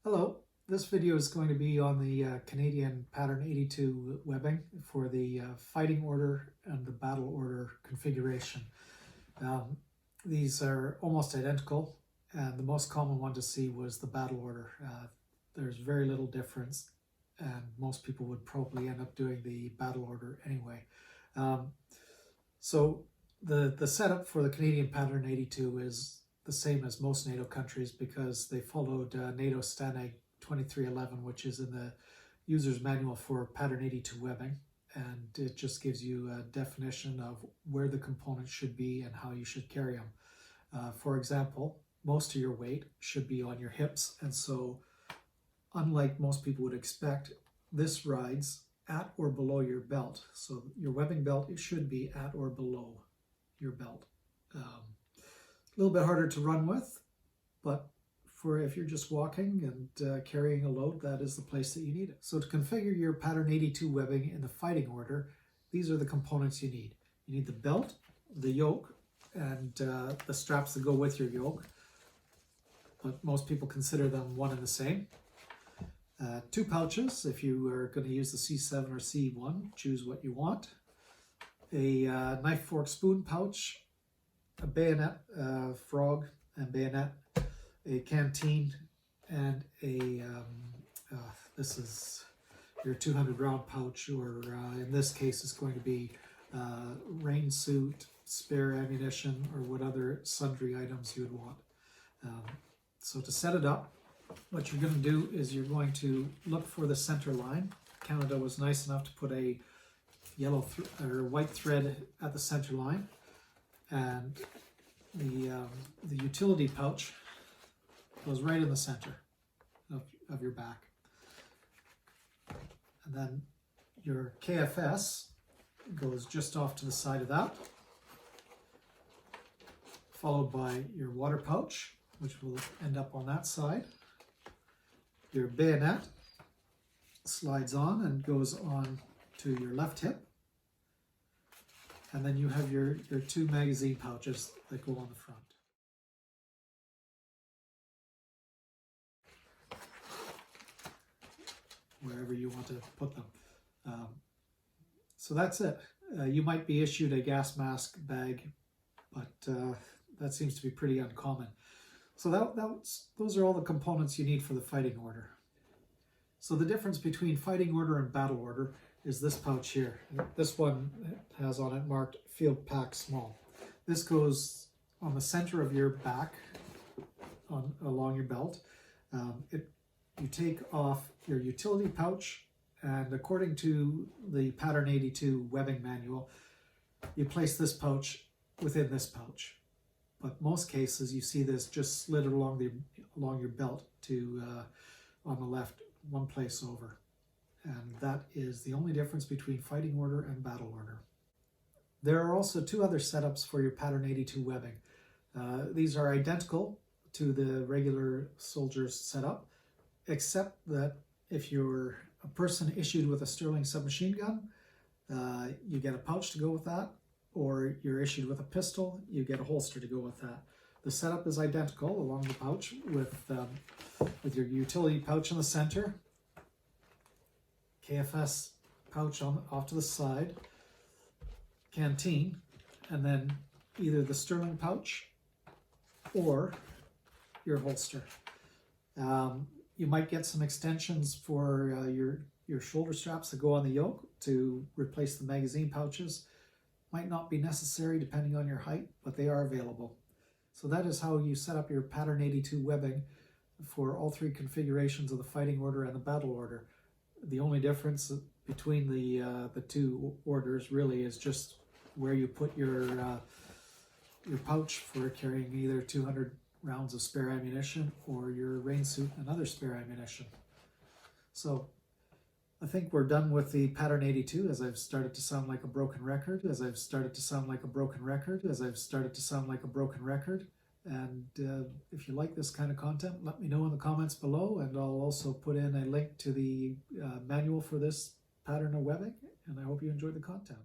Hello, this video is going to be on the Canadian Pattern 82 webbing for the fighting order and the battle order configuration. These are almost identical, and the most common one to see was the battle order. There's very little difference, and most people would probably end up doing the battle order anyway. So the setup for the Canadian Pattern 82 is the same as most NATO countries because they followed NATO STANAG 2311, which is in the user's manual for Pattern 82 webbing, and it just gives you a definition of where the components should be and how you should carry them. For example, most of your weight should be on your hips, and so unlike most people would expect, this rides at or below your belt. So your webbing belt, it should be at or below your belt. A little bit harder to run with, but for if you're just walking and carrying a load, that is the place that you need it. So to configure your Pattern 82 webbing in the fighting order, these are the components you need. You need the belt, the yoke, and the straps that go with your yoke, but most people consider them one and the same. Two pouches, if you are going to use the C7 or C1, choose what you want. A knife, fork, spoon pouch, a bayonet, frog and bayonet, a canteen, and a this is your 200 round pouch, or in this case it's going to be rain suit, spare ammunition, or what other sundry items you would want. So to set it up, what you're going to do is you're going to look for the center line. Canada was nice enough to put a yellow or white thread at the center line, and the utility pouch goes right in the center of your back. And then your KFS goes just off to the side of that, followed by your water pouch, which will end up on that side. Your bayonet slides on and goes on to your left hip. And then you have your two magazine pouches that go on the front. Wherever you want to put them. So that's it. You might be issued a gas mask bag, but that seems to be pretty uncommon. So those are all the components you need for the fighting order. So the difference between fighting order and battle order is this pouch here. This one has on it marked field pack small. This goes on the center of your back, along your belt. You take off your utility pouch, and according to the Pattern 82 webbing manual, you place this pouch within this pouch. But most cases you see this just slid along your belt to on the left, one place over. And that is the only difference between fighting order and battle order. There are also two other setups for your Pattern 82 webbing. These are identical to the regular soldier's setup, except that if you're a person issued with a Sterling submachine gun, you get a pouch to go with that, or you're issued with a pistol, you get a holster to go with that. The setup is identical along the pouch with your utility pouch in the center, KFS pouch off to the side, canteen, and then either the Sterling pouch or your holster. You might get some extensions for your shoulder straps that go on the yoke to replace the magazine pouches. Might not be necessary depending on your height, but they are available. So that is how you set up your Pattern 82 webbing for all three configurations of the fighting order and the battle order. The only difference between the two orders really is just where you put your pouch for carrying either 200 rounds of spare ammunition or your rain suit and other spare ammunition. So I think we're done with the Pattern 82, as I've started to sound like a broken record, And if you like this kind of content, let me know in the comments below, and I'll also put in a link to the manual for this pattern of webbing, and I hope you enjoyed the content.